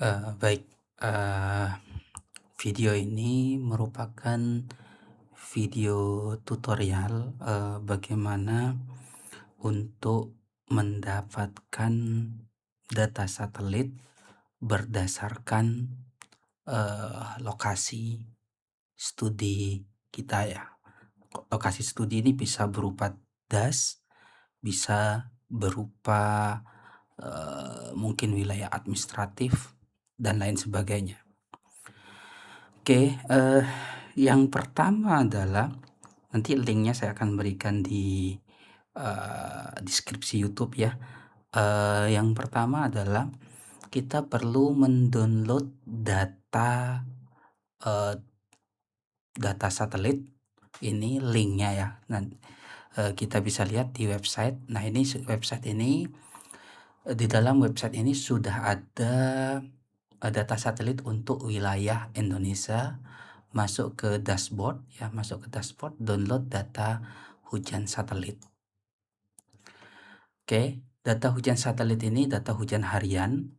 Baik, eee, video ini merupakan video tutorial, bagaimana untuk mendapatkan data satelit berdasarkan, lokasi studi kita ya. Lokasi studi ini bisa berupa das, bisa berupa, mungkin wilayah administratif dan lain sebagainya. Oke, yang pertama adalah nanti linknya saya akan berikan di, deskripsi YouTube ya. Yang pertama adalah kita perlu mendownload eee, data satelit, ini linknya ya. Kita bisa lihat di website. Nah ini website ini, di dalam website ini sudah ada, data satelit untuk wilayah Indonesia. Masuk ke dashboard ya, masuk ke dashboard, download data hujan satelit. Oke, data hujan satelit ini data hujan harian,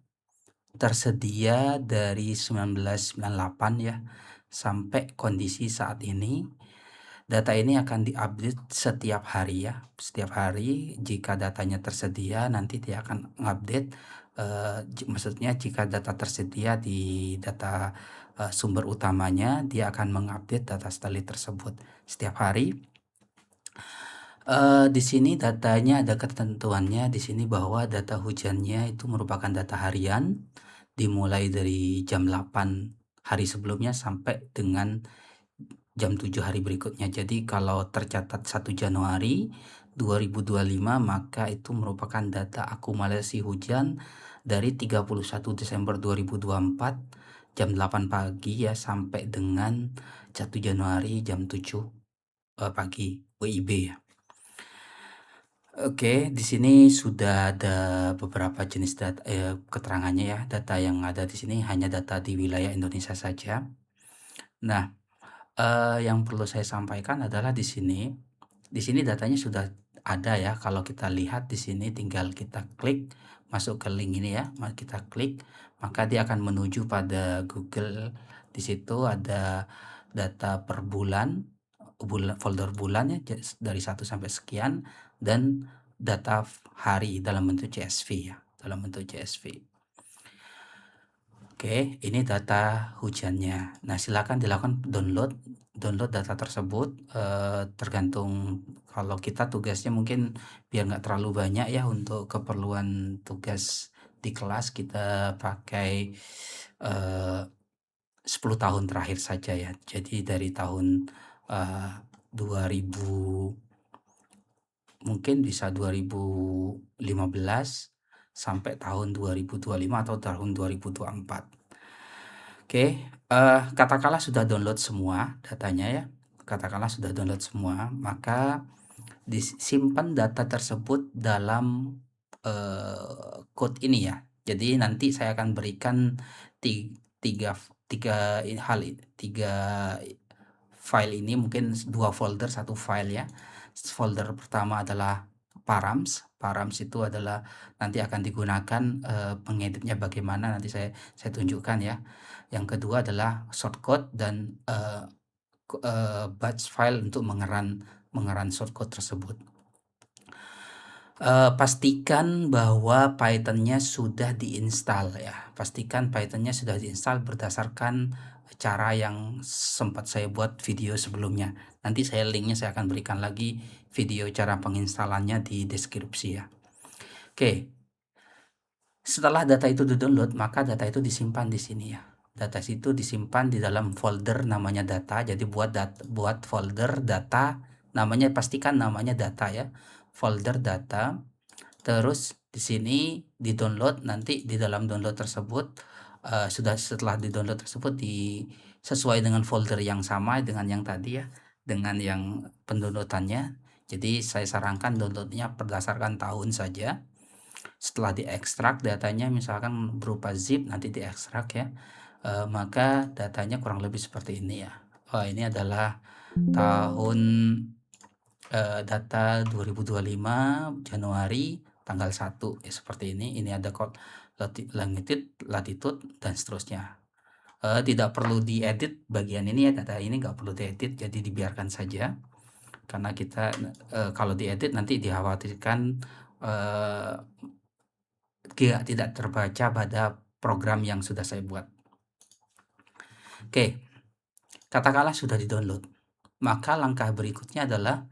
tersedia dari 1998 ya, sampai kondisi saat ini. Data ini akan diupdate setiap hari ya, setiap hari jika datanya tersedia nanti dia akan ngupdate, maksudnya jika data tersedia di data, sumber utamanya, dia akan mengupdate data satelit tersebut setiap hari. Di sini datanya ada ketentuannya di sini bahwa data hujannya itu merupakan data harian, dimulai dari jam 8 hari sebelumnya sampai dengan jam 7 hari berikutnya. Jadi kalau tercatat 1 Januari 2025 maka itu merupakan data akumulasi hujan dari 31 Desember 2024 jam 8 pagi ya sampai dengan 1 Januari jam 7, pagi WIB ya. Oke, di sini sudah ada beberapa jenis keterangannya ya. Data yang ada di sini hanya data di wilayah Indonesia saja. Nah, yang perlu saya sampaikan adalah di sini datanya sudah ada ya. Kalau kita lihat di sini tinggal kita klik masuk ke link ini ya, kita klik maka dia akan menuju pada Google. Di situ ada data per bulan, folder bulan ya, dari 1 sampai sekian dan data hari dalam bentuk CSV ya, dalam bentuk CSV. Oke, ini data hujannya. Nah, silakan dilakukan download data tersebut, tergantung kalau kita tugasnya mungkin biar nggak terlalu banyak ya untuk keperluan tugas di kelas kita pakai, 10 tahun terakhir saja ya. Jadi dari tahun, 2000 mungkin bisa 2015 sampai tahun 2025 atau tahun 2024. Oke, katakanlah sudah download semua datanya ya, katakanlah sudah download semua, maka disimpan data tersebut dalam, code ini ya. Jadi nanti saya akan berikan tiga tiga hal, 3 file ini mungkin 2 folder, 1 file ya. Folder pertama adalah params. Params itu adalah nanti akan digunakan, pengeditnya bagaimana nanti saya tunjukkan ya. Yang kedua adalah shortcode dan, batch file untuk mengeran shortcode tersebut. Pastikan bahwa Python-nya sudah diinstal ya, pastikan Python-nya sudah diinstal berdasarkan cara yang sempat saya buat video sebelumnya. Nanti linknya saya akan berikan lagi video cara penginstalannya di deskripsi ya. Oke, setelah data itu di-download maka data itu disimpan di sini ya. Data itu disimpan di dalam folder namanya data, jadi buat folder data, pastikan namanya data ya, folder data. Terus di sini di-download, nanti di dalam download tersebut, setelah di-download tersebut sesuai dengan folder yang sama dengan yang tadi ya, dengan yang pendownloadannya. Jadi saya sarankan downloadnya berdasarkan tahun saja. Setelah diekstrak datanya misalkan berupa zip nanti diekstrak ya, maka datanya kurang lebih seperti ini ya. Ini adalah tahun, data 2025 Januari tanggal 1 ya seperti ini. Ini ada latitude, dan seterusnya. Tidak perlu diedit bagian ini ya, data ini nggak perlu diedit, jadi dibiarkan saja. Karena kita kalau diedit nanti dikhawatirkan tidak terbaca pada program yang sudah saya buat. Oke, katakanlah sudah di-download. Maka langkah berikutnya adalah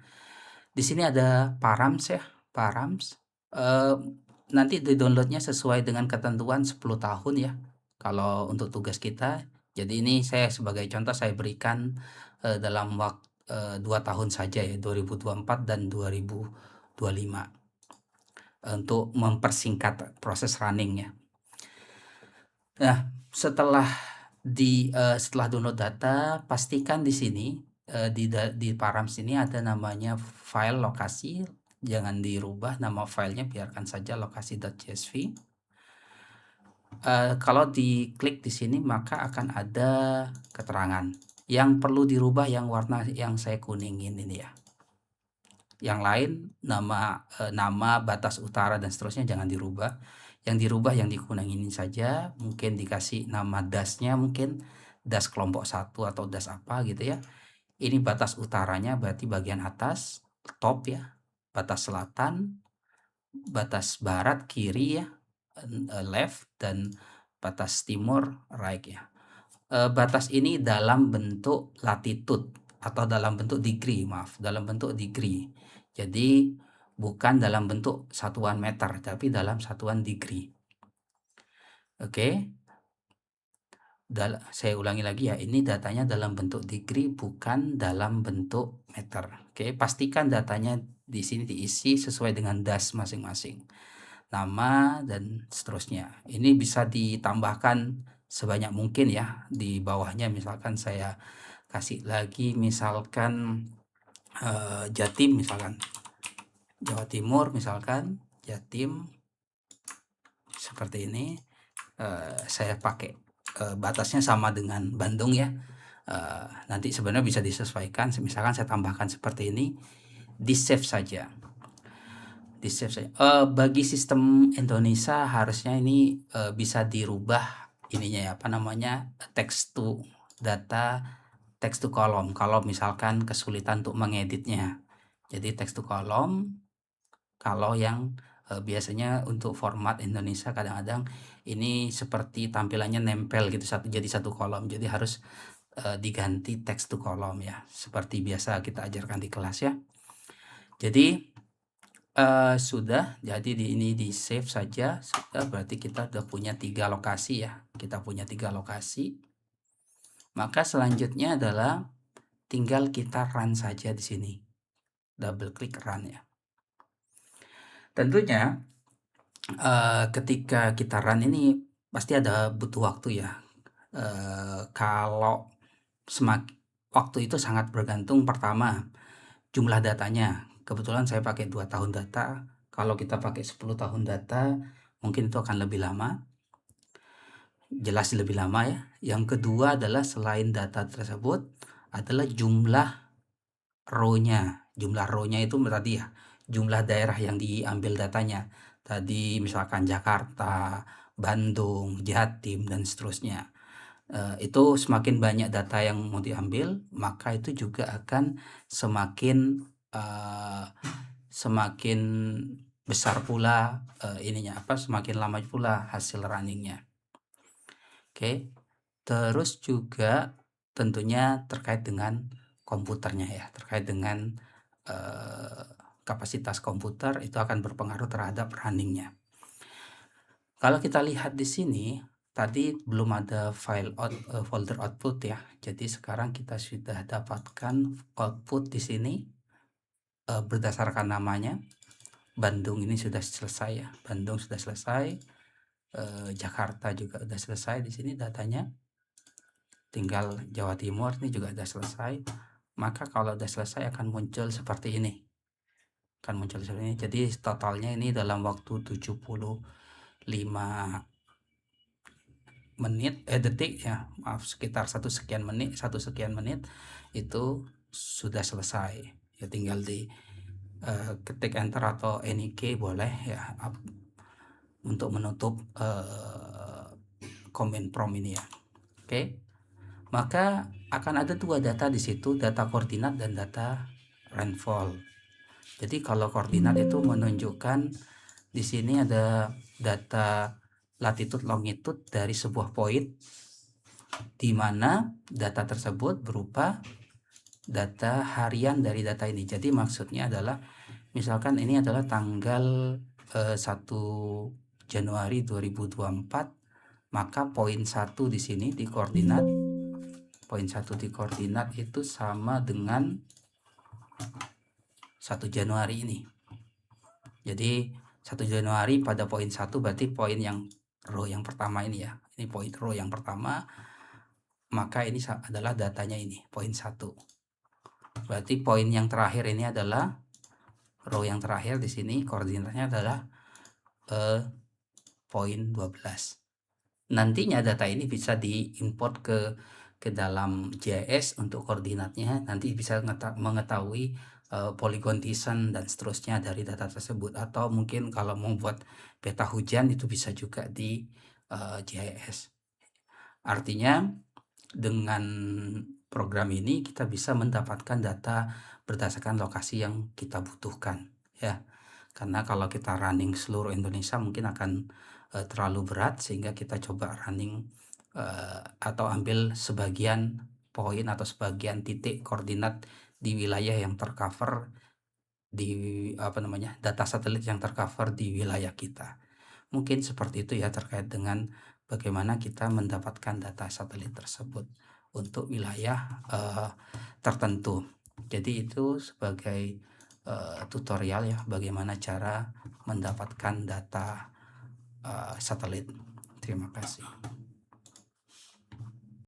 di sini ada params ya, params. Nanti di-downloadnya sesuai dengan ketentuan 10 tahun ya. Kalau untuk tugas kita, jadi ini saya sebagai contoh saya berikan dalam waktu 2 tahun saja ya, 2024 dan 2025 untuk mempersingkat proses running ya. Nah, setelah download data, pastikan di sini di params ini ada namanya file lokasi, jangan dirubah nama filenya, biarkan saja lokasi.csv. Kalau diklik di sini maka akan ada keterangan. Yang perlu dirubah yang warna yang saya kuningin ini ya. Yang lain nama batas utara dan seterusnya jangan dirubah. Yang dirubah yang dikuningin saja, mungkin dikasih nama dasnya, mungkin das kelompok 1 atau das apa gitu ya. Ini batas utaranya berarti bagian atas, top ya. Batas selatan, batas barat kiri ya, left, dan batas timur right ya. Batas ini dalam bentuk latitude atau dalam bentuk degree, dalam bentuk degree. Jadi bukan dalam bentuk satuan meter, tapi dalam satuan degree. Oke. Saya ulangi lagi ya, ini datanya dalam bentuk degree, bukan dalam bentuk meter. Oke, pastikan datanya di sini diisi sesuai dengan das masing-masing. Nama dan seterusnya. Ini bisa ditambahkan sebanyak mungkin ya. Di bawahnya misalkan saya kasih lagi, misalkan Jatim misalkan. Jawa Timur misalkan, Jatim seperti ini. Saya pakai batasnya sama dengan Bandung ya. Nanti sebenarnya bisa disesuaikan, misalkan saya tambahkan seperti ini, di save saja. Bagi sistem Indonesia harusnya ini bisa dirubah ininya ya, apa namanya, text to data, text to column kalau misalkan kesulitan untuk mengeditnya. Jadi text to column kalau yang biasanya untuk format Indonesia kadang-kadang ini seperti tampilannya nempel gitu jadi satu kolom, jadi harus diganti text to column ya, seperti biasa kita ajarkan di kelas ya. Jadi sudah, jadi ini di save saja, sudah, berarti kita udah punya 3 lokasi ya, kita punya 3 lokasi. Maka selanjutnya adalah tinggal kita run saja di sini, double klik run ya. Tentunya ketika kita run ini pasti ada butuh waktu ya. Kalau waktu itu sangat bergantung, pertama jumlah datanya. Kebetulan saya pakai 2 tahun data. Kalau kita pakai 10 tahun data mungkin itu akan lebih lama, jelas lebih lama ya. Yang kedua adalah selain data tersebut adalah jumlah row-nya. Jumlah row-nya itu tadi ya, jumlah daerah yang diambil datanya. Tadi misalkan Jakarta, Bandung, Jatim, dan seterusnya. Itu semakin banyak data yang mau diambil, maka itu juga akan semakin besar pula semakin lama pula hasil runningnya. Oke, terus juga tentunya terkait dengan komputernya ya, terkait dengan kapasitas komputer itu akan berpengaruh terhadap runningnya. Kalau kita lihat di sini tadi belum ada folder output ya, jadi sekarang kita sudah dapatkan output di sini berdasarkan namanya. Bandung ini sudah selesai ya, Bandung sudah selesai, Jakarta juga sudah selesai di sini datanya. Tinggal Jawa Timur ini juga sudah selesai. Maka kalau sudah selesai akan muncul seperti ini. Jadi totalnya ini dalam waktu 75 detik ya, sekitar 1 sekian menit itu sudah selesai ya. Tinggal di ketik enter atau any key boleh ya, untuk menutup command prompt ini ya. Oke, maka akan ada dua data di situ, data koordinat dan data rainfall. Jadi kalau koordinat itu menunjukkan di sini ada data latitude longitude dari sebuah poin, di mana data tersebut berupa data harian dari data ini. Jadi maksudnya adalah misalkan ini adalah tanggal 1 Januari 2024, maka poin 1 di sini di koordinat, poin 1 di koordinat itu sama dengan 1 Januari ini. Jadi 1 Januari pada poin 1 berarti poin yang row yang pertama ini ya. Ini poin row yang pertama, maka ini adalah datanya ini, poin 1. Berarti poin yang terakhir ini adalah row yang terakhir di sini, koordinatnya adalah poin 12. Nantinya data ini bisa diimport ke dalam GIS untuk koordinatnya, nanti bisa mengetahui polygon descent dan seterusnya dari data tersebut, atau mungkin kalau mau buat peta hujan itu bisa juga di GIS. Artinya dengan program ini kita bisa mendapatkan data berdasarkan lokasi yang kita butuhkan ya. Karena kalau kita running seluruh Indonesia mungkin akan terlalu berat, sehingga kita coba running atau ambil sebagian poin atau sebagian titik koordinat di wilayah yang tercover di data satelit yang tercover di wilayah kita. Mungkin seperti itu ya terkait dengan bagaimana kita mendapatkan data satelit tersebut untuk wilayah tertentu. Jadi itu sebagai tutorial ya, bagaimana cara mendapatkan data satelit. Terima kasih.